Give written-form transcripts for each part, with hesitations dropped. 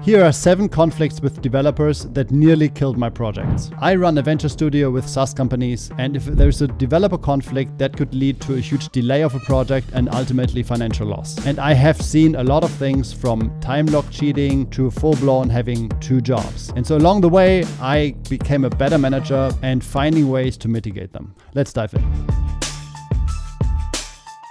Here are 7 conflicts with developers that nearly killed my projects. I run a venture studio with SaaS companies, and if there's a developer conflict, that could lead to a huge delay of a project and ultimately financial loss. And I have seen a lot of things from time lock cheating to full-blown having 2 jobs. And so along the way, I became a better manager and finding ways to mitigate them. Let's dive in.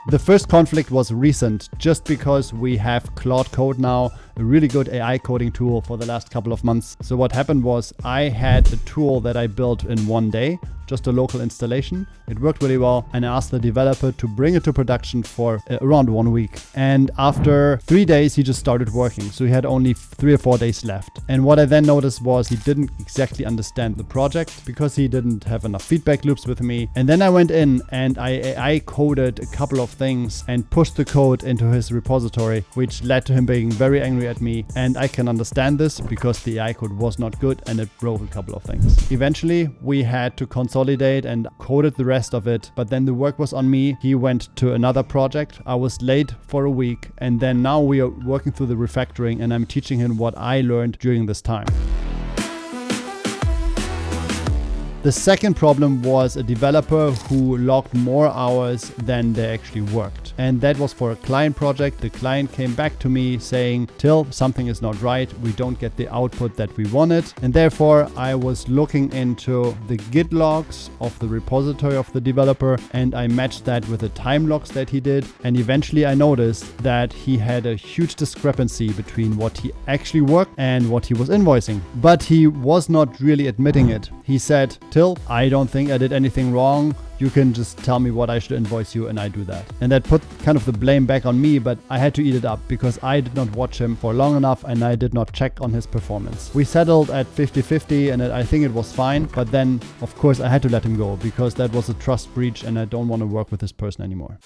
The first conflict was recent, just because we have Claude Code now, a really good AI coding tool for the last couple of months. So what happened was I had a tool that I built in one day, just a local installation. It worked really well, and I asked the developer to bring it to production for around 1 week. And after 3 days, he just started working. So he had only 3 or 4 days left. And what I then noticed was he didn't exactly understand the project because he didn't have enough feedback loops with me. And then I went in and I AI coded a couple of things and pushed the code into his repository, which led to him being very angry at me. And I can understand this because the AI code was not good and it broke a couple of things. Eventually, we had to consolidate and coded the rest of it, but then the work was on me. He went to another project. I was late for a week, and then now we are working through the refactoring and I'm teaching him what I learned during this time. The second problem was a developer who logged more hours than they actually worked. And that was for a client project. The client came back to me saying, Till, something is not right. We don't get the output that we wanted. And therefore, I was looking into the Git logs of the repository of the developer, and I matched that with the time logs that he did. And eventually I noticed that he had a huge discrepancy between what he actually worked and what he was invoicing. But he was not really admitting it. He said, Till, I don't think I did anything wrong. You can just tell me what I should invoice you and I do that. And that put kind of the blame back on me, but I had to eat it up because I did not watch him for long enough and I did not check on his performance. We settled at 50-50 and I think it was fine, but then of course I had to let him go because that was a trust breach and I don't want to work with this person anymore.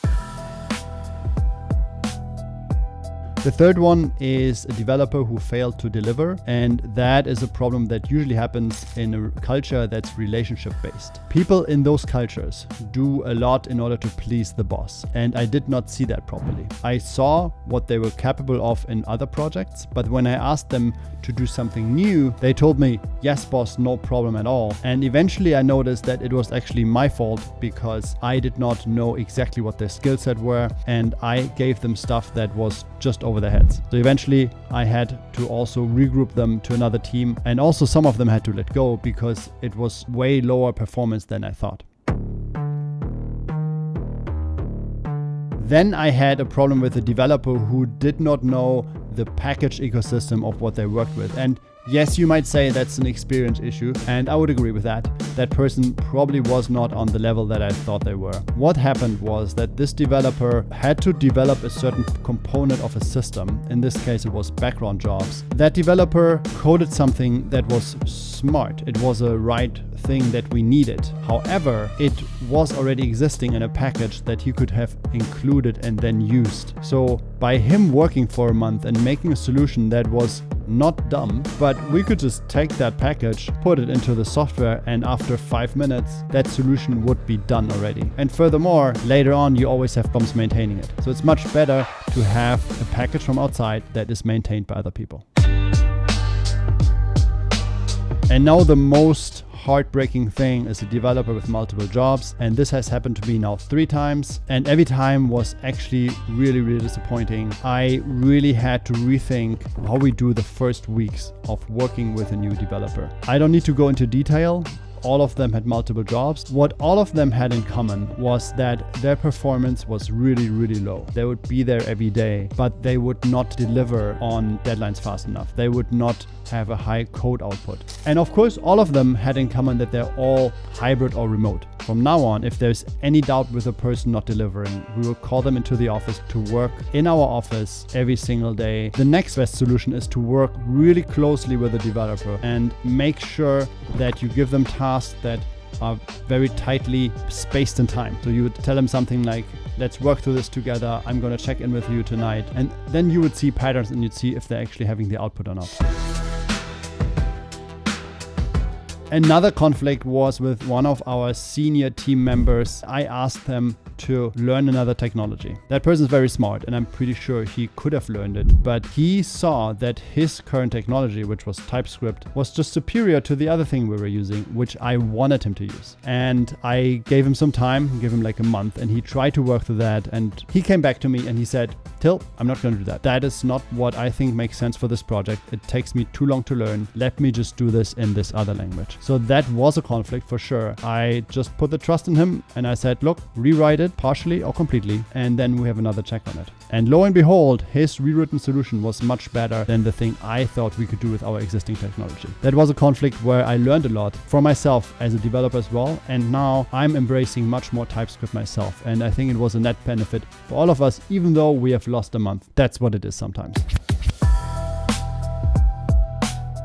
The third one is a developer who failed to deliver, and that is a problem that usually happens in a culture that's relationship-based. People in those cultures do a lot in order to please the boss, and I did not see that properly. I saw what they were capable of in other projects, but when I asked them to do something new, they told me, yes, boss, no problem at all. And eventually I noticed that it was actually my fault because I did not know exactly what their skill set were, and I gave them stuff that was just over their heads. So eventually I had to also regroup them to another team, and also some of them had to let go because it was way lower performance than I thought. Then I had a problem with a developer who did not know the package ecosystem of what they worked with. And yes, you might say that's an experience issue, and I would agree with that. That person probably was not on the level that I thought they were. What happened was that this developer had to develop a certain component of a system. In this case, it was background jobs. That developer coded something that was smart. It was a right thing that we needed. However, it was already existing in a package that he could have included and then used. So by him working for a month and making a solution that was not dumb, but we could just take that package, put it into the software, and after 5 minutes, that solution would be done already. And furthermore, later on, you always have problems maintaining it. So it's much better to have a package from outside that is maintained by other people. And now the most heartbreaking thing is a developer with multiple jobs, and this has happened to me now 3 times, and every time was actually really disappointing. I really had to rethink how we do the first weeks of working with a new developer. I don't need to go into detail. All of them had multiple jobs. What all of them had in common was that their performance was really low. They would be there every day, but they would not deliver on deadlines fast enough. They would not have a high code output. And of course, all of them had in common that they're all hybrid or remote. From now on, if there's any doubt with a person not delivering, we will call them into the office to work in our office every single day. The next best solution is to work really closely with the developer and make sure that you give them tasks that are very tightly spaced in time. So you would tell them something like, let's work through this together. I'm going to check in with you tonight. And then you would see patterns and you'd see if they're actually having the output or not. Another conflict was with one of our senior team members. I asked them to learn another technology. That person is very smart and I'm pretty sure he could have learned it, but he saw that his current technology, which was TypeScript, was just superior to the other thing we were using, which I wanted him to use. And I gave him some time, gave him like a month, and he tried to work through that. And he came back to me and he said, Till, I'm not going to do that. That is not what I think makes sense for this project. It takes me too long to learn. Let me just do this in this other language. So that was a conflict for sure. I just put the trust in him and I said, look, rewrite it partially or completely, and then we have another check on it. And lo and behold, his rewritten solution was much better than the thing I thought we could do with our existing technology. That was a conflict where I learned a lot for myself as a developer as well. And now I'm embracing much more TypeScript myself. And I think it was a net benefit for all of us, even though we have lost a month. That's what it is sometimes.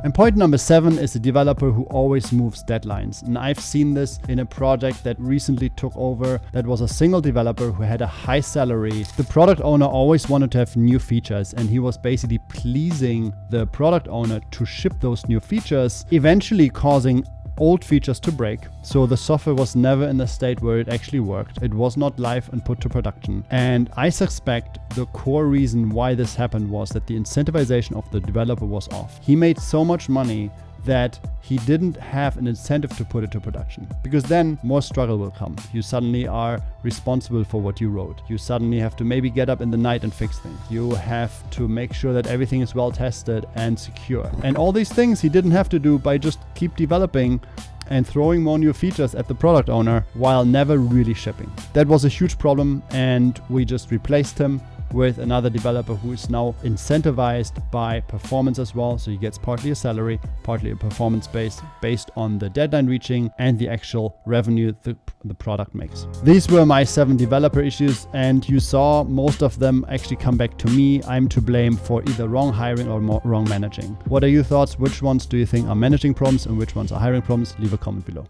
And point number 7 is a developer who always moves deadlines. And I've seen this in a project that recently took over. That was a single developer who had a high salary. The product owner always wanted to have new features, and he was basically pleasing the product owner to ship those new features, eventually causing old features to break. So the software was never in the state where it actually worked. It was not live and put to production. And I suspect the core reason why this happened was that the incentivization of the developer was off. He made so much money that he didn't have an incentive to put it to production, because then more struggle will come. You suddenly are responsible for what you wrote. You suddenly have to maybe get up in the night and fix things. You have to make sure that everything is well tested and secure. And all these things he didn't have to do by just keep developing and throwing more new features at the product owner while never really shipping. That was a huge problem, and we just replaced him with another developer who is now incentivized by performance as well. So he gets partly a salary, partly a performance based on the deadline reaching and the actual revenue the product makes. These were my 7 developer issues, and you saw most of them actually come back to me. I'm to blame for either wrong hiring or wrong managing. What are your thoughts? Which ones do you think are managing problems and which ones are hiring problems? Leave a comment below.